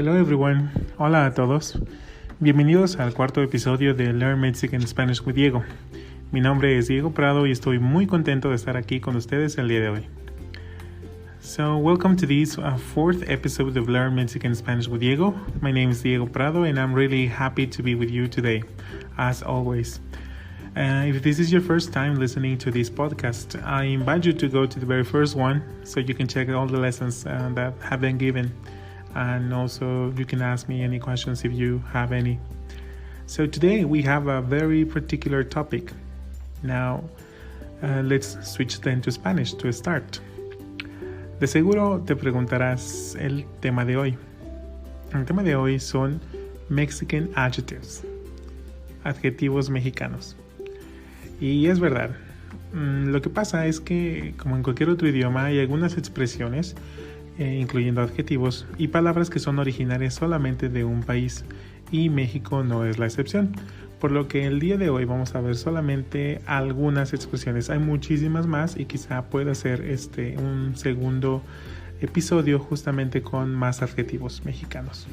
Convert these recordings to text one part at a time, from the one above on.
Hello everyone, hola a todos. Bienvenidos al cuarto episodio de Learn Mexican Spanish with Diego. Mi nombre es Diego Prado y estoy muy contento de estar aquí con ustedes el día de hoy. So, welcome to this fourth episode of Learn Mexican Spanish with Diego. My name is Diego Prado and I'm really happy to be with you today, as always. If this is your first time listening to this podcast, I invite you to go to the very first one so you can check all the lessons that have been given. And also you can ask me any questions if you have any. So today we have a very particular topic. Now, let's switch then to Spanish to start. De seguro te preguntarás el tema de hoy. El tema de hoy son Mexican adjectives, adjetivos mexicanos. Y es verdad, lo que pasa es que, como en cualquier otro idioma, hay algunas expresiones, incluyendo adjetivos y palabras que son originarias solamente de un país, y México no es la excepción. Por lo que el día de hoy vamos a ver solamente algunas expresiones. Hay muchísimas más y quizá pueda ser un segundo episodio justamente con más adjetivos mexicanos.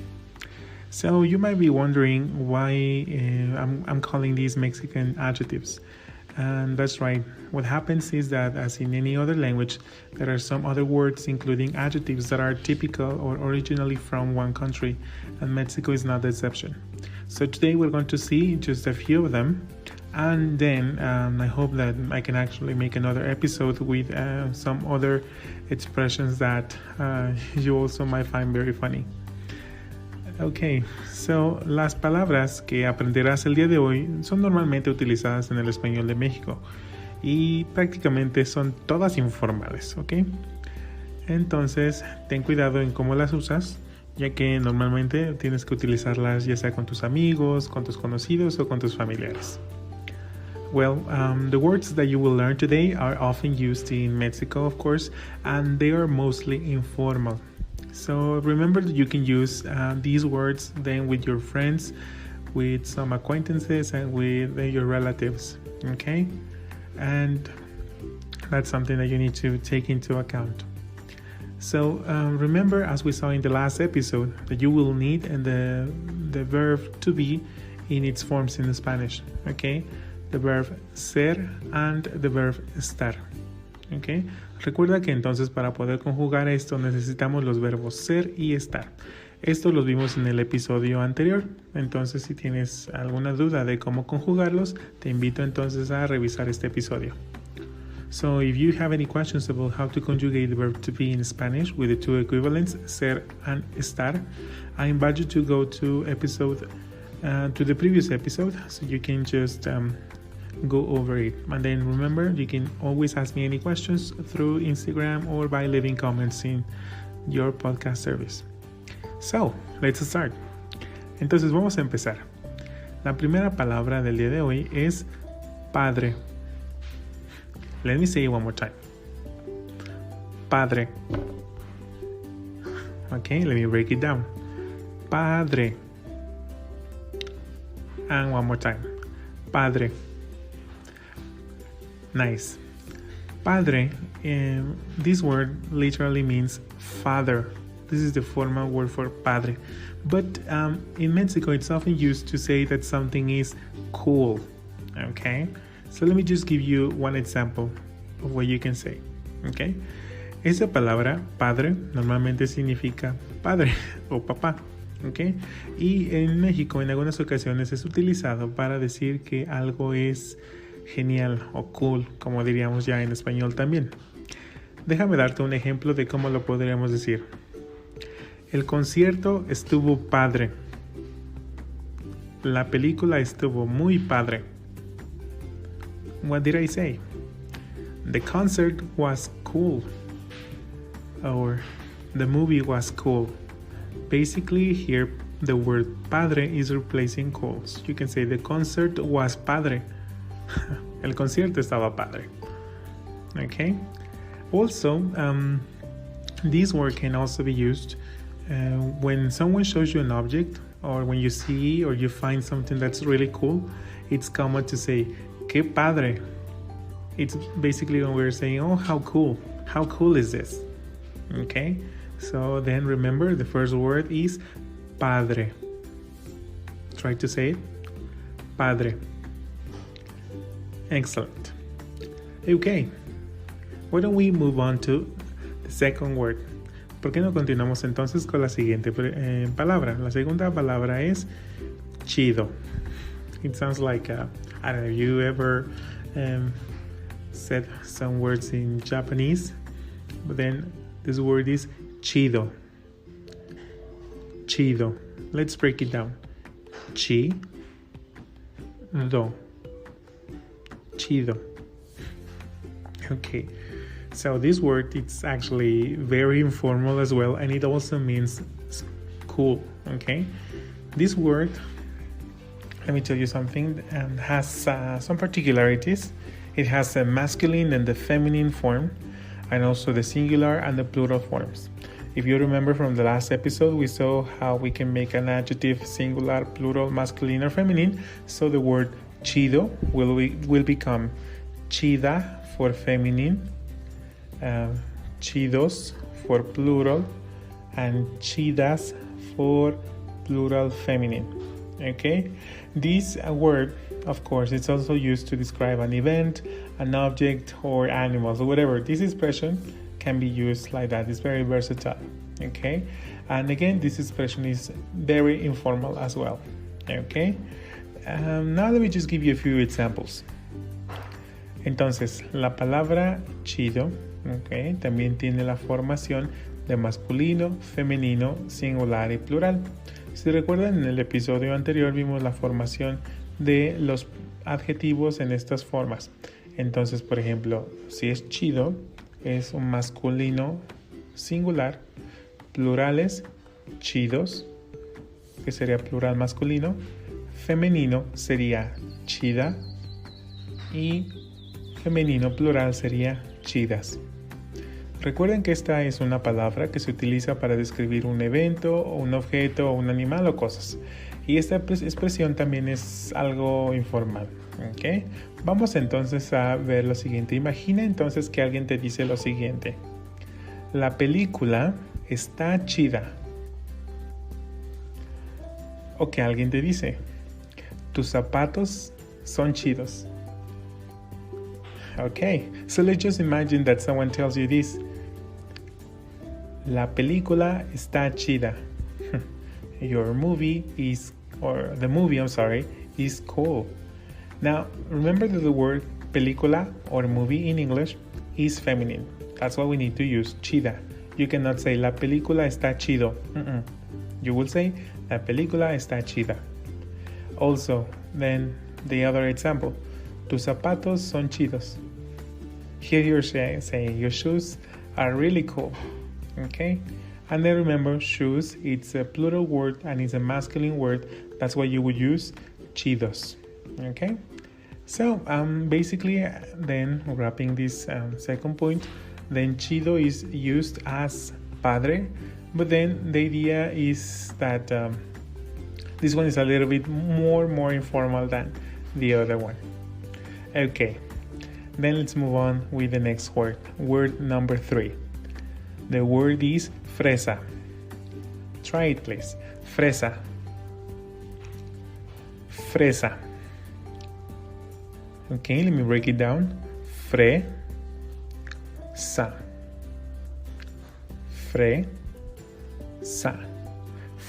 So you might be wondering why I'm calling these Mexican adjectives. And that's right. What happens is that, as in any other language, there are some other words, including adjectives, that are typical or originally from one country, and Mexico is not the exception. So today we're going to see just a few of them, and then I hope that I can actually make another episode with some other expressions that you also might find very funny. Ok, so las palabras que aprenderás el día de hoy son normalmente utilizadas en el español de México y prácticamente son todas informales, ¿ok? Entonces, ten cuidado en cómo las usas, ya que normalmente tienes que utilizarlas ya sea con tus amigos, con tus conocidos o con tus familiares. Well, the words that you will learn today are often used in Mexico, of course, and they are mostly informal. So remember that you can use these words then with your friends, with some acquaintances, and with your relatives, okay? And that's something that you need to take into account. So remember, as we saw in the last episode, that you will need the verb to be in its forms in Spanish, okay? The verb ser and the verb estar. Okay. Recuerda que entonces para poder conjugar esto necesitamos los verbos ser y estar. Esto los vimos en el episodio anterior. Entonces, si tienes alguna duda de cómo conjugarlos, te invito entonces a revisar este episodio. So, if you have any questions about how to conjugate the verb to be in Spanish with the two equivalents, ser and estar, I invite you to go to the previous episode so you can just go over it. And then remember, you can always ask me any questions through Instagram or by leaving comments in your podcast service. So, let's start. Entonces vamos a empezar. La primera palabra del día de hoy es padre. Let me say it one more time. Padre. Okay, let me break it down. Padre. And one more time. Padre. Nice. Padre, this word literally means father. This is the formal word for padre. But in Mexico, it's often used to say that something is cool. Okay? So let me just give you one example of what you can say. Okay? Esa palabra, padre, normalmente significa padre o papá. Okay? Y en México, en algunas ocasiones, es utilizado para decir que algo es genial o cool, como diríamos ya en español también. Déjame darte un ejemplo de cómo lo podríamos decir. El concierto estuvo padre. La película estuvo muy padre. What did I say? The concert was cool. Or the movie was cool. Basically, here the word padre is replacing cool. So you can say the concert was padre. El concierto estaba padre. Okay. Also, this word can also be used when someone shows you an object, or when you see or you find something that's really cool. It's common to say, "Qué padre." It's basically when we're saying, "Oh, how cool! How cool is this?" Okay. So then remember, the first word is Padre. Try to say it. Padre. Excellent. Okay. Why don't we move on to the second word? ¿Por qué no continuamos entonces con la siguiente palabra? La segunda palabra es chido. It sounds like, I don't know, you ever said some words in Japanese, but then this word is chido. Chido. Let's break it down. Chido. Chido. Okay. So this word, it's actually very informal as well, and it also means cool, okay? This word, let me tell you something, has some particularities. It has a masculine and the feminine form, and also the singular and the plural forms. If you remember from the last episode, we saw how we can make an adjective singular, plural, masculine, or feminine. So the word chido will become chida for feminine, chidos for plural, and chidas for plural feminine. Okay, this word, of course, it's also used to describe an event, an object, or animals, or whatever. This expression can be used like that. It's very versatile. Okay, and again, this expression is very informal as well. Okay, now let me just give you a few examples. Entonces, la palabra chido, okay, también tiene la formación de masculino, femenino, singular y plural. Si recuerdan, en el episodio anterior vimos la formación de los adjetivos en estas formas. Entonces, por ejemplo, si es chido, es un masculino singular, plurales, chidos, que sería plural masculino, femenino sería chida y femenino plural sería chidas. Recuerden que esta es una palabra que se utiliza para describir un evento, un objeto, un animal o cosas. Y esta expresión también es algo informal. ¿Okay? Vamos entonces a ver lo siguiente. Imagina entonces que alguien te dice lo siguiente. La película está chida. O que alguien te dice, tus zapatos son chidos. Okay, so let's just imagine that someone tells you this. La película está chida. The movie, is cool. Now, remember that the word película or movie in English is feminine. That's why we need to use chida. You cannot say la película está chido. You will say la película está chida. Also, then the other example. Tus zapatos son chidos. Here you're saying your shoes are really cool. Okay? And then remember, shoes, it's a plural word and it's a masculine word. That's why you would use chidos. Okay? So, basically, then wrapping this second point, then chido is used as padre, but then the idea is that this one is a little bit more informal than the other one. Okay, then let's move on with the next word. Word number 3. The word is fresa. Try it, please. Fresa. Fresa. Okay, let me break it down. Fresa. Fresa.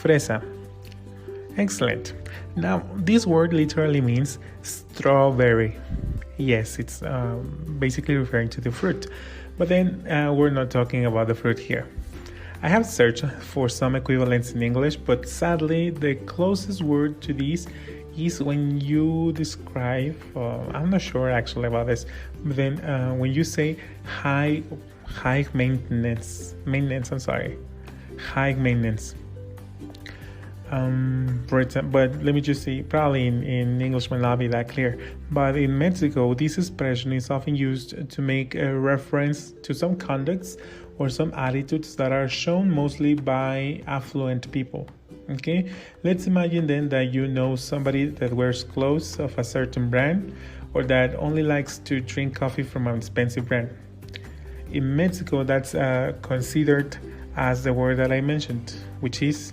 Fresa. Excellent. Now, this word literally means strawberry. Yes, it's basically referring to the fruit. But then we're not talking about the fruit here. I have searched for some equivalents in English, but sadly, the closest word to this is when you describe, I'm not sure actually about this, but then when you say high maintenance, high maintenance. For example, but let me just say, probably in English might not be that clear, but in Mexico, this expression is often used to make a reference to some conducts or some attitudes that are shown mostly by affluent people. Okay, let's imagine then that you know somebody that wears clothes of a certain brand or that only likes to drink coffee from an expensive brand. In Mexico, that's considered as the word that I mentioned, which is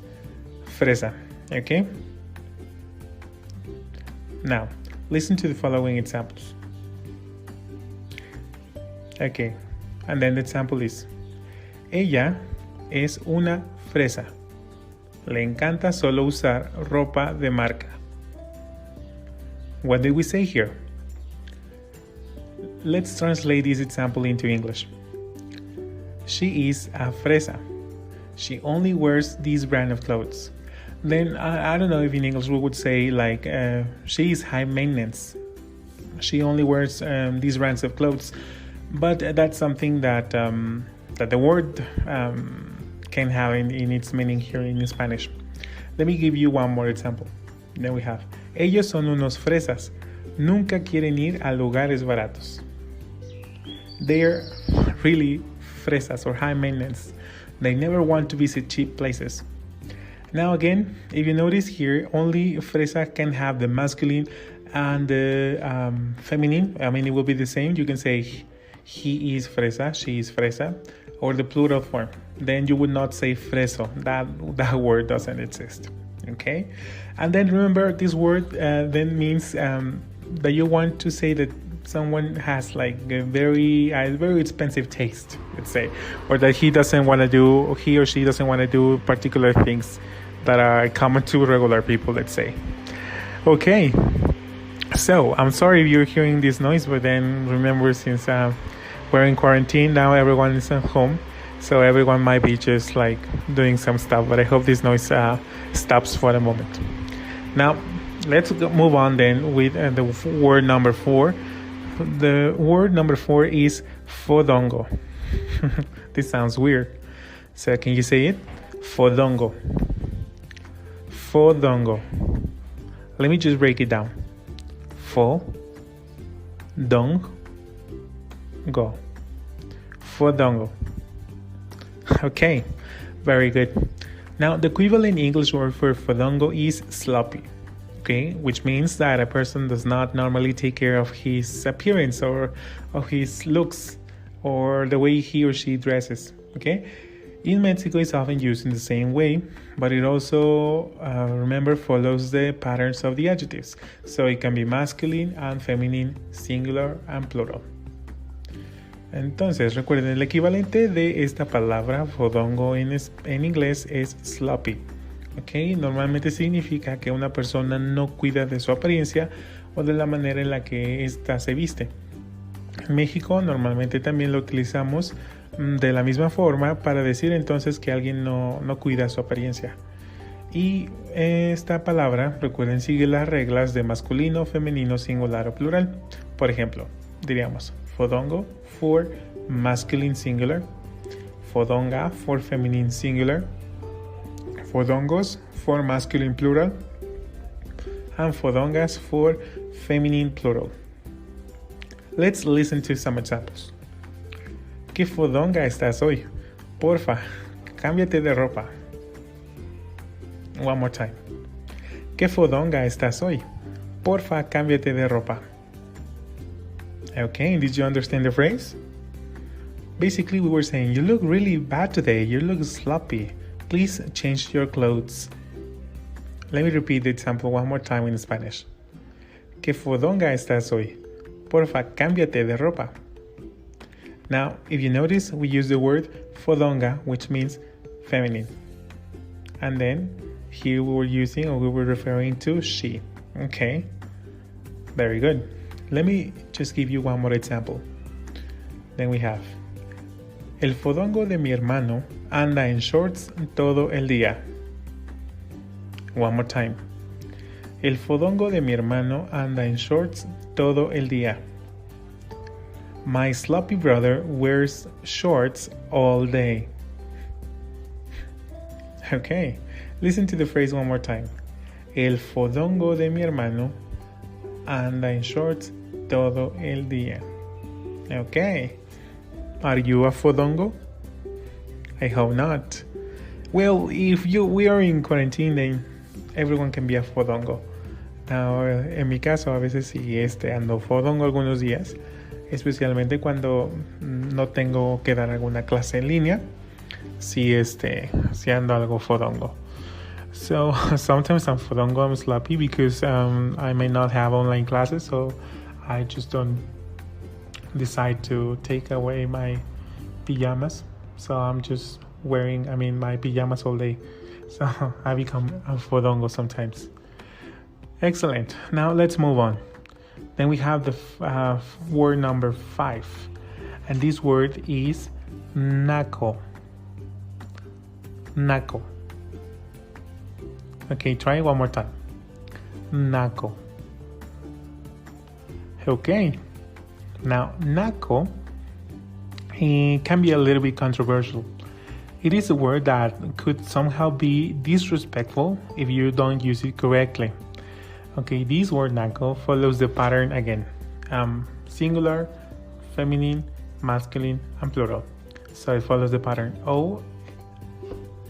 fresa. Okay? Now, listen to the following examples. Okay, and then the example is: ella es una fresa. Le encanta solo usar ropa de marca. What did we say here? Let's translate this example into English. She is a fresa. She only wears this brand of clothes. Then I don't know if in English we would say like she is high maintenance. She only wears these brands of clothes. But that's something that that the word can have in its meaning here in Spanish. Let me give you one more example. Then we have: ellos son unos fresas. Nunca quieren ir a lugares baratos. They're really fresas or high maintenance. They never want to visit cheap places. Now again, if you notice here, only fresa can have the masculine and the feminine. I mean, it will be the same. You can say he is fresa, she is fresa, or the plural form. Then you would not say freso. That word doesn't exist. Okay? And then remember, this word then means that you want to say that someone has like a very expensive taste, let's say, or that he or she doesn't want to do particular things that are common to regular people, let's say. Okay, so I'm sorry if you're hearing this noise, but then remember, since we're in quarantine now, everyone is at home, so everyone might be just like doing some stuff, but I hope this noise stops for a moment. Now let's move on then with the word number 4. The word number 4 is fodongo. This sounds weird. So can you say it? Fodongo. Fodongo. Let me just break it down. Fodongo. Fodongo. Okay, very good. Now the equivalent English word for fodongo is sloppy. Okay, which means that a person does not normally take care of his appearance or of his looks or the way he or she dresses. Okay, in Mexico it's often used in the same way, but it also remember follows the patterns of the adjectives, so it can be masculine and feminine, singular and plural. Entonces recuerden, el equivalente de esta palabra fodongo en inglés es sloppy. Okay, normalmente significa que una persona no cuida de su apariencia o de la manera en la que ésta se viste. En México normalmente también lo utilizamos de la misma forma para decir entonces que alguien no cuida su apariencia. Y esta palabra, recuerden, sigue las reglas de masculino, femenino, singular o plural. Por ejemplo, diríamos fodongo for masculine singular, fodonga for feminine singular, fodongos for masculine plural, and fodongas for feminine plural. Let's listen to some examples. ¿Qué fodonga estás hoy? Porfa, cámbiate de ropa. One more time. ¿Qué fodonga estás hoy? Porfa, cámbiate de ropa. Okay, did you understand the phrase? Basically, we were saying, you look really bad today. You look sloppy. Please change your clothes. Let me repeat the example one more time in Spanish. ¿Qué fodonga estás hoy? Porfa, cámbiate de ropa. Now, if you notice, we use the word fodonga, which means feminine. And then, here we were referring to she. Okay, very good. Let me just give you one more example. Then we have: el fodongo de mi hermano anda en shorts todo el día. One more time. El fodongo de mi hermano anda en shorts todo el día. My sloppy brother wears shorts all day. Okay, listen to the phrase one more time. El fodongo de mi hermano anda en shorts todo el día. Okay, are you a fodongo? I hope not. Well, if we are in quarantine, then everyone can be a fodongo. Now, en mi caso, a veces sí ando fodongo algunos días, especialmente cuando no tengo que dar alguna clase en línea. Sí ando algo fodongo. So sometimes I'm fodongo, I'm sloppy because I may not have online classes, so I just don't decide to take away my pajamas. So I'm just wearing, my pajamas all day. So I become a fodongo sometimes. Excellent. Now let's move on. Then we have the word number 5. And this word is naco. Naco. Okay, try it one more time. Naco. Okay. Now, naco can be a little bit controversial. It is a word that could somehow be disrespectful if you don't use it correctly. Okay, this word naco follows the pattern again. Singular, feminine, masculine, and plural. So it follows the pattern O,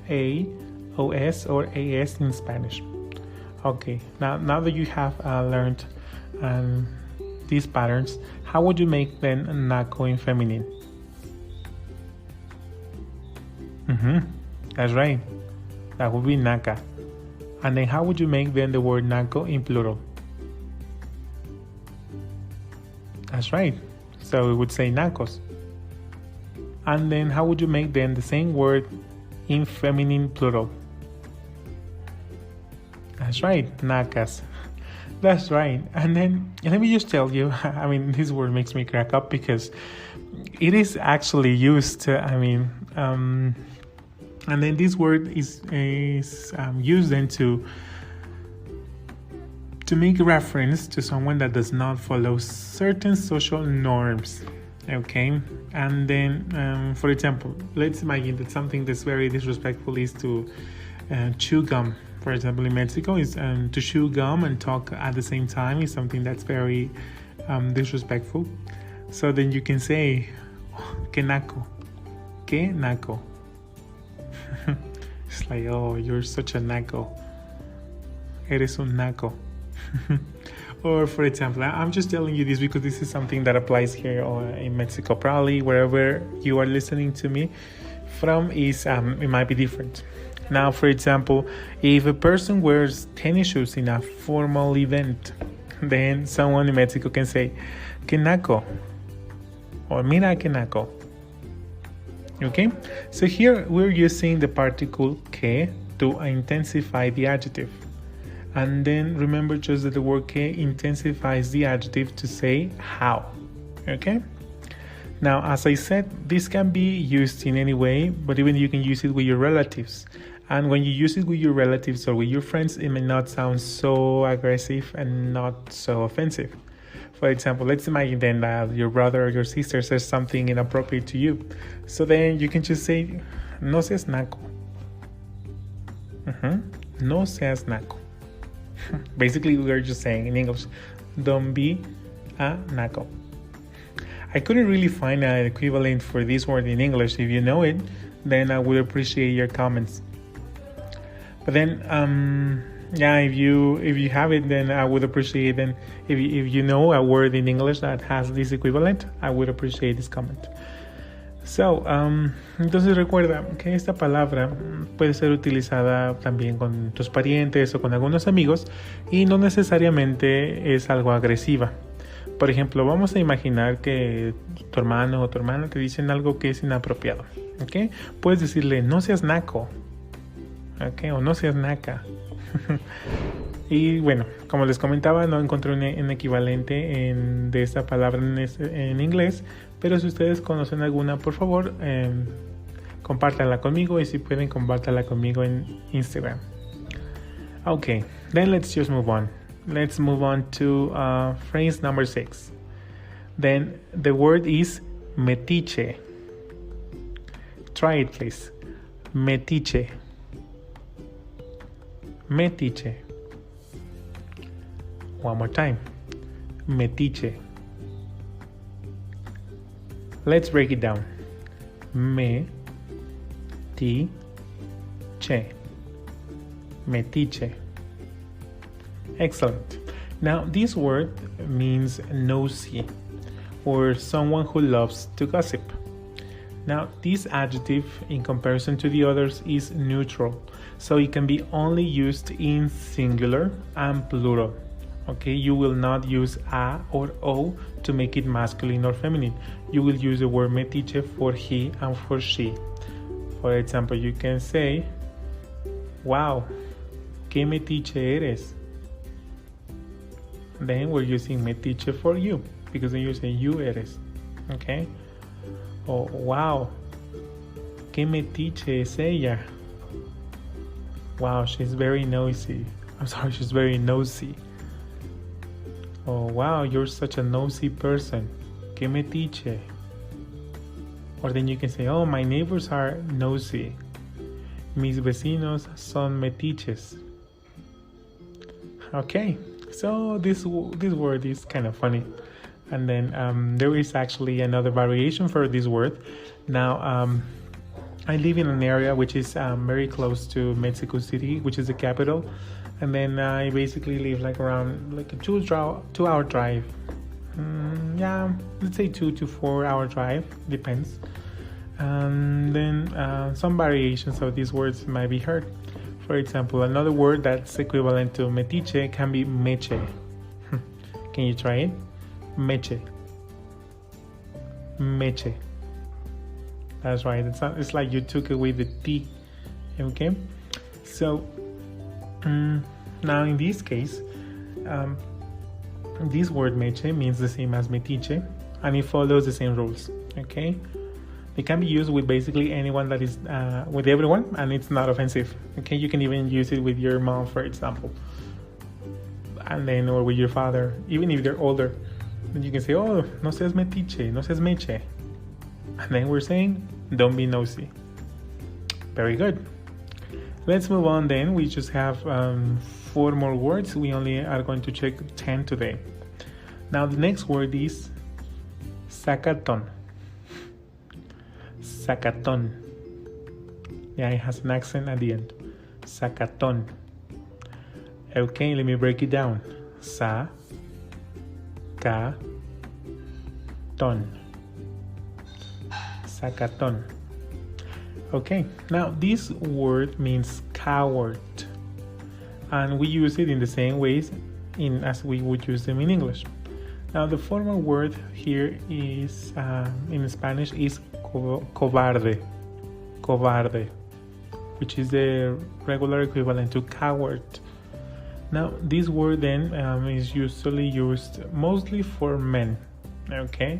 A, OS, or AS in Spanish. Okay, now that you have learned these patterns, how would you make then naco in feminine? That's right. That would be naca. And then how would you make then the word naco in plural? That's right. So we would say nacos. And then how would you make then the same word in feminine plural? That's right, nacas. That's right. And then let me just tell you, this word makes me crack up because it is actually used, and then this word is used then to make reference to someone that does not follow certain social norms. Okay, and then for example, let's imagine that something that's very disrespectful is to chew gum. For example, in Mexico, is to chew gum and talk at the same time is something that's very disrespectful. So then you can say, que naco, que naco. It's like, oh, you're such a naco. Eres un naco. Or for example, I'm just telling you this because this is something that applies here in Mexico. Probably wherever you are listening to me from is it might be different. Now, for example, if a person wears tennis shoes in a formal event, then someone in Mexico can say, que naco, or mira que naco. Okay, so here we're using the particle que to intensify the adjective. And then remember just that the word que intensifies the adjective to say how. Okay? Now, as I said, this can be used in any way, but even you can use it with your relatives. And when you use it with your relatives or with your friends, it may not sound so aggressive and not so offensive. For example, let's imagine then that your brother or your sister says something inappropriate to you. So then you can just say, no seas naco. No seas naco. Basically, we are just saying in English, don't be a naco. I couldn't really find an equivalent for this word in English. If you know it, then I would appreciate your comments. But then, if you have it, then I would appreciate. Then if you know a word in English that has this equivalent, I would appreciate this comment. So, entonces recuerda que esta palabra puede ser utilizada también con tus parientes o con algunos amigos y no necesariamente es algo agresiva. Por ejemplo, vamos a imaginar que tu hermano o tu hermana te dicen algo que es inapropiado. ¿Okay? Puedes decirle, no seas naco. ¿Okay? O no seas naca. Y bueno, como les comentaba, no encontré un equivalente de esta palabra en inglés, pero si ustedes conocen alguna, por favor, compártanla conmigo, y si pueden, compártanla conmigo en Instagram. Okay, then let's just move on. Let's move on to phrase number 6. Then the word is metiche. Try it, please. Metiche. Metiche. One more time. Metiche. Let's break it down. Metiche. Metiche. Excellent. Now, this word means nosy, or someone who loves to gossip. Now, this adjective, in comparison to the others, is neutral, so it can be only used in singular and plural. Okay, you will not use a or o to make it masculine or feminine. You will use the word metiche for he and for she. For example, you can say, wow, qué metiche eres. Then we're using metiche for you, because then you're saying you eres. Okay? Oh, wow, qué metiche es ella. Wow, she's very nosy. She's very nosy. Oh, wow, you're such a nosy person. Qué metiche. Or then you can say, oh, my neighbors are nosy. Mis vecinos son metiches. Okay, so this word is kind of funny. And then there is actually another variation for this word. Now, I live in an area which is very close to Mexico City, which is the capital. And then I basically live around a 2-hour drive. Yeah, let's say 2 to 4 hour drive, depends. And then some variations of these words might be heard. For example, another word that's equivalent to metiche can be meche. Can you try it? Meche. Meche. That's right. It's like you took away the T. Okay? So, now in this case, this word meche means the same as metiche, and it follows the same rules. Okay? It can be used with basically anyone that is, with everyone, and it's not offensive. Okay? You can even use it with your mom, for example. And then, or with your father, even if they're older. Then you can say, oh, no seas metiche, no seas meche. And then we're saying, don't be nosy. Very good. Let's move on then. We just have 4 more words. We only are going to check 10 today. Now the next word is sacaton. Sacaton. Yeah, it has an accent at the end. Sacaton. Okay, let me break it down. Sa, ca, ton. Sacaton. Okay, now this word means coward, and we use it in the same ways as we would use them in English. Now the formal word here is in Spanish is cobarde, cobarde, which is the regular equivalent to coward. Now this word then is usually used mostly for men. Okay,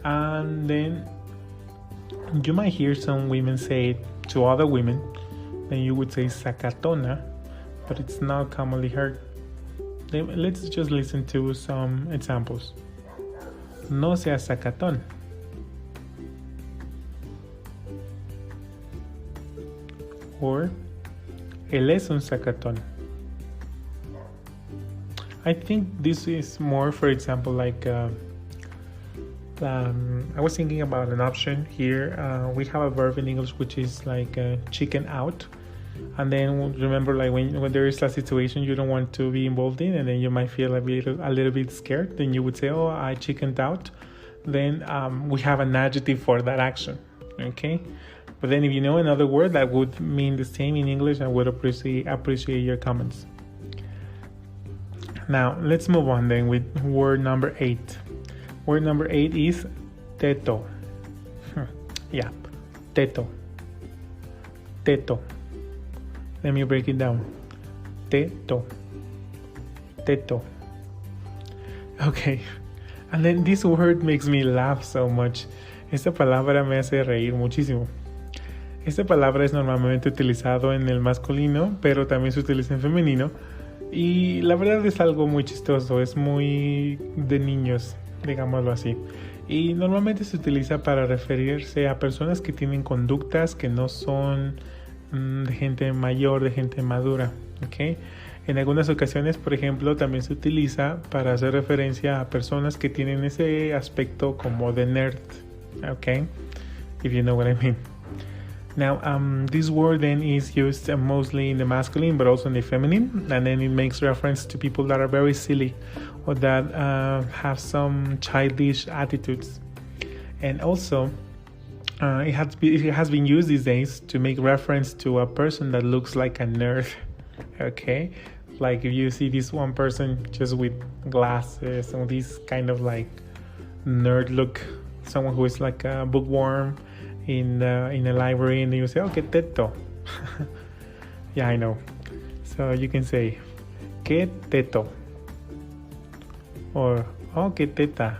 and then you might hear some women say it to other women, then you would say sacatona, but it's not commonly heard. Let's just listen to some examples. No seas sacatón. Or él es un sacatón. I think this is more, for example, like I was thinking about an option here. We have a verb in English which is like chicken out, and then remember, like when there is a situation you don't want to be involved in, and then you might feel a little bit scared, then you would say, oh, I chickened out. Then we have an adjective for that action. Okay, but then if you know another word that would mean the same in English, I would appreciate your comments. Now let's move on then with word number 8. Word number 8 is teto. Yeah, teto. Teto. Let me break it down. Teto. Teto. Okay. And then this word makes me laugh so much. Esta palabra me hace reír muchísimo. Esta palabra es normalmente utilizado en el masculino, pero también se utiliza en femenino. Y la verdad es algo muy chistoso, es muy de niños, digámoslo así. Y normalmente se utiliza para referirse a personas que tienen conductas que no son de gente mayor, de gente madura, ¿ok? En algunas ocasiones, por ejemplo, también se utiliza para hacer referencia a personas que tienen ese aspecto como de nerd, ¿ok? If you know what I mean. Now, this word then is used mostly in the masculine, but also in the feminine, and then it makes reference to people that are very silly or that have some childish attitudes. And also, It has been used these days to make reference to a person that looks like a nerd. Okay, like if you see this one person just with glasses and this kind of like nerd look, someone who is like a bookworm in a library, and you say, "Oh, que teto." Yeah, I know. So you can say, "Que teto," or "Oh, que teta,"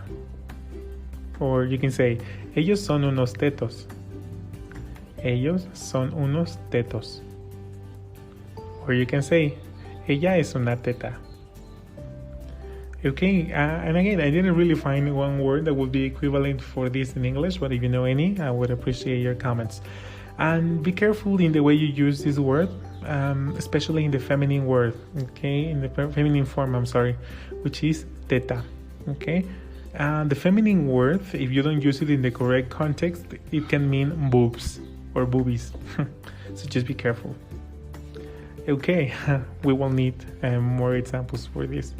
or you can say, "Ellos son unos tetos." Ellos son unos tetos. Or you can say, "Ella es una teta." Okay, and again, I didn't really find one word that would be equivalent for this in English, but if you know any, I would appreciate your comments. And be careful in the way you use this word, especially in the feminine word, okay, in the feminine form, which is teta, okay? The feminine word, if you don't use it in the correct context, it can mean boobs or boobies. So just be careful. Okay, we will need more examples for this.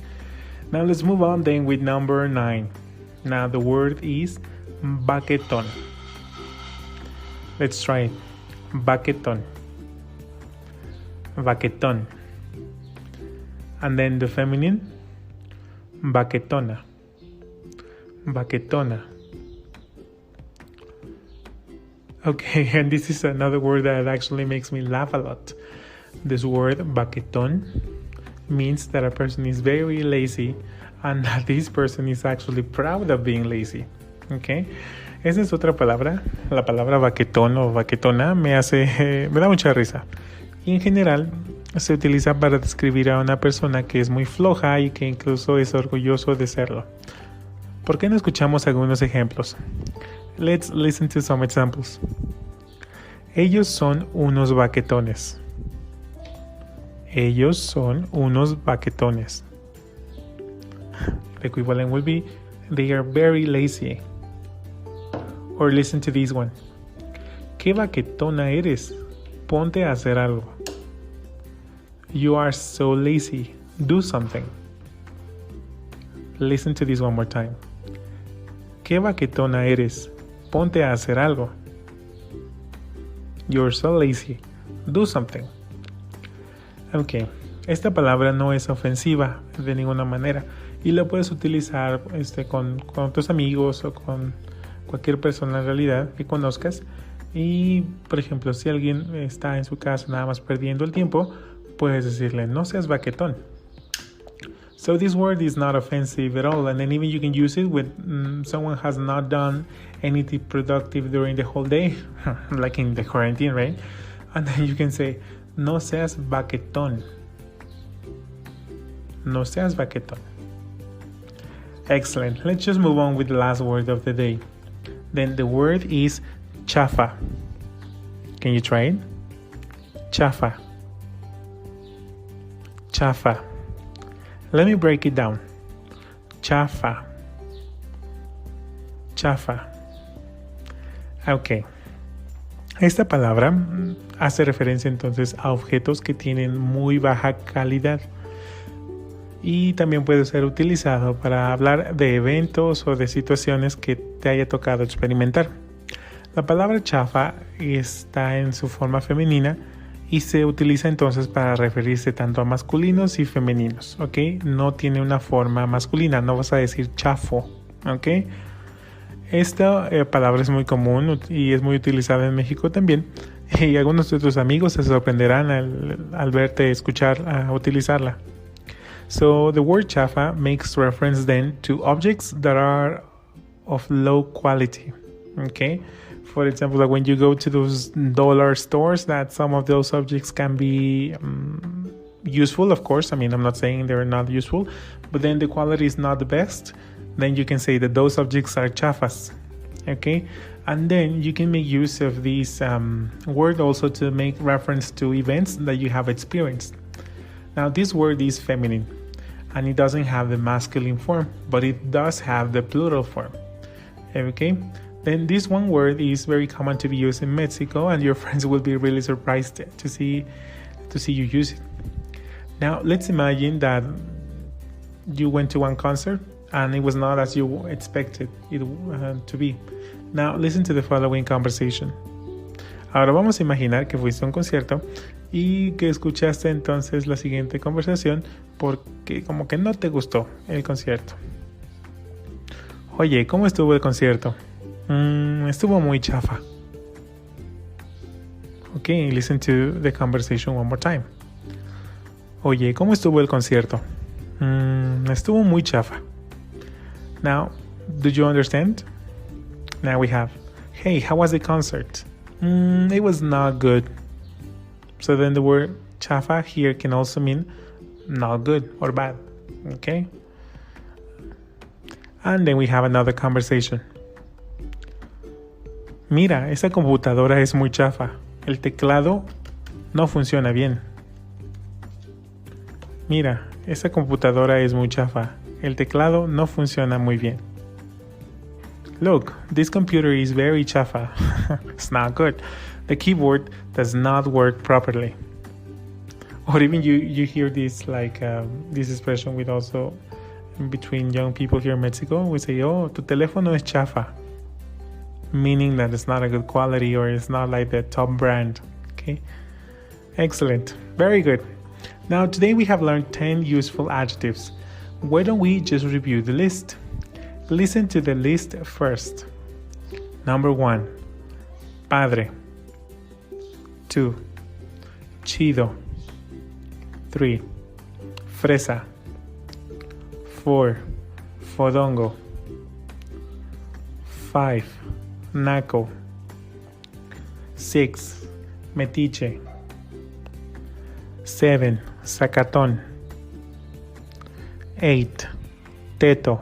Now let's move on then with number 9. Now the word is baquetón. Let's try it. Baquetón. Baquetón. And then the feminine, baquetona. Baquetona. Okay, and this is another word that actually makes me laugh a lot. This word baquetón means that a person is very lazy and that this person is actually proud of being lazy. Okay, esa es otra palabra. La palabra baquetón o baquetona me da mucha risa. Y en general se utiliza para describir a una persona que es muy floja y que incluso es orgulloso de serlo. ¿Por qué no escuchamos algunos ejemplos? Let's listen to some examples. Ellos son unos baquetones. Ellos son unos baquetones. The equivalent will be, they are very lazy. Or listen to this one. ¿Qué baquetona eres? Ponte a hacer algo. You are so lazy. Do something. Listen to this one more time. ¿Qué baquetona eres? Ponte a hacer algo. You're so lazy. Do something. Ok, esta palabra no es ofensiva de ninguna manera y la puedes utilizar con tus amigos o con cualquier persona en realidad que conozcas. Y, por ejemplo, si alguien está en su casa nada más perdiendo el tiempo, puedes decirle, no seas baquetón. So this word is not offensive at all, and then even you can use it when someone has not done anything productive during the whole day, like in the quarantine, right? And then you can say, no seas baquetón. No seas baquetón. Excellent. Let's just move on with the last word of the day. Then the word is chafa. Can you try it? Chafa. Chafa. Let me break it down. Chafa. Chafa. Okay. Esta palabra hace referencia entonces a objetos que tienen muy baja calidad y también puede ser utilizado para hablar de eventos o de situaciones que te haya tocado experimentar. La palabra chafa está en su forma femenina y se utiliza entonces para referirse tanto a masculinos y femeninos, ¿ok? No tiene una forma masculina, no vas a decir chafo, ¿ok? Esta palabra es muy común y es muy utilizada en México también. Y algunos de tus amigos se sorprenderán al verte escuchar utilizarla. So the word chafa makes reference then to objects that are of low quality. Okay? For example, like when you go to those dollar stores, that some of those objects can be useful, of course. I mean, I'm not saying they're not useful, but then the quality is not the best. Then you can say that those objects are chafas, okay? And then you can make use of this word also to make reference to events that you have experienced. Now, this word is feminine, and it doesn't have the masculine form, but it does have the plural form, okay? Then this one word is very common to be used in Mexico, and your friends will be really surprised to see you use it. Now, let's imagine that you went to one concert, and it was not as you expected it to be. Now listen to the following conversation. Ahora vamos a imaginar que fuiste a un concierto y que escuchaste entonces la siguiente conversación porque como que no te gustó el concierto. Oye, ¿cómo estuvo el concierto? Estuvo muy chafa. Okay, listen to the conversation one more time. Oye, ¿cómo estuvo el concierto? Estuvo muy chafa. Now, do you understand? Now we have, hey, how was the concert? It was not good. So then the word chafa here can also mean not good or bad. Okay? And then we have another conversation. Mira, esa computadora es muy chafa. El teclado no funciona bien. Mira, esa computadora es muy chafa. El teclado no funciona muy bien. Look, this computer is very chafa. It's not good. The keyboard does not work properly. Or even you hear this this expression with also between young people here in Mexico. We say, oh, tu teléfono es chafa. Meaning that it's not a good quality or it's not like the top brand. Okay? Excellent. Very good. Now, today we have learned 10 useful adjectives. Why don't we just review the list? Listen to the list first. Number 1, padre. 2, chido. 3, fresa. 4, fodongo. 5, naco. 6, metiche. 7, zacatón. 8, teto.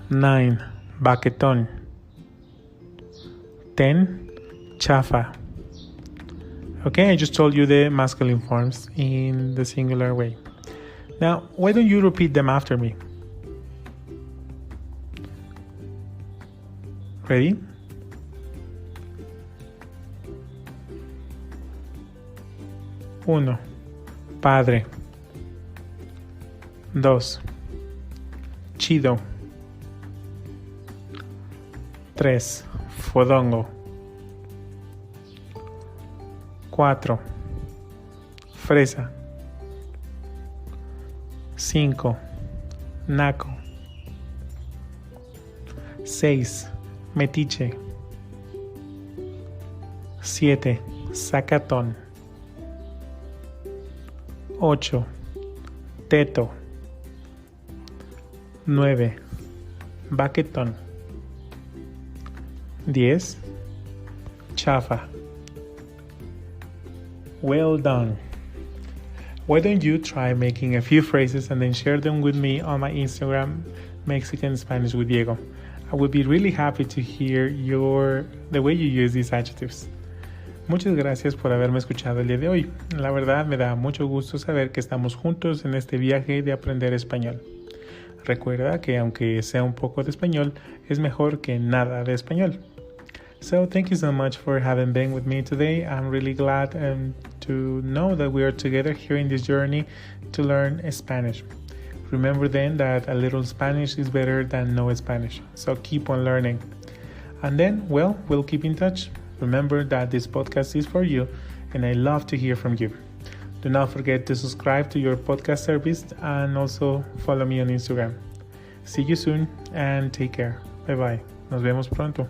9, baquetón. 10, chafa. Okay, I just told you the masculine forms in the singular way. Now, why don't you repeat them after me? Ready? Uno, padre. 2, chido. 3, fodongo. 4, fresa. 5, naco. 6, metiche. 7, zacatón. 8, teto. 9, baquetón. 10, chafa. Well done. Why don't you try making a few phrases and then share them with me on my Instagram, Mexican Spanish with Diego. I would be really happy to hear the way you use these adjectives. Muchas gracias por haberme escuchado el día de hoy. La verdad me da mucho gusto saber que estamos juntos en este viaje de aprender español. Recuerda que aunque sea un poco de español, es mejor que nada de español. So thank you so much for having been with me today. I'm really glad to know that we are together here in this journey to learn Spanish. Remember then that a little Spanish is better than no Spanish. So keep on learning. And then, well, we'll keep in touch. Remember that this podcast is for you and I love to hear from you. Do not forget to subscribe to your podcast service and also follow me on Instagram. See you soon and take care. Bye bye. Nos vemos pronto.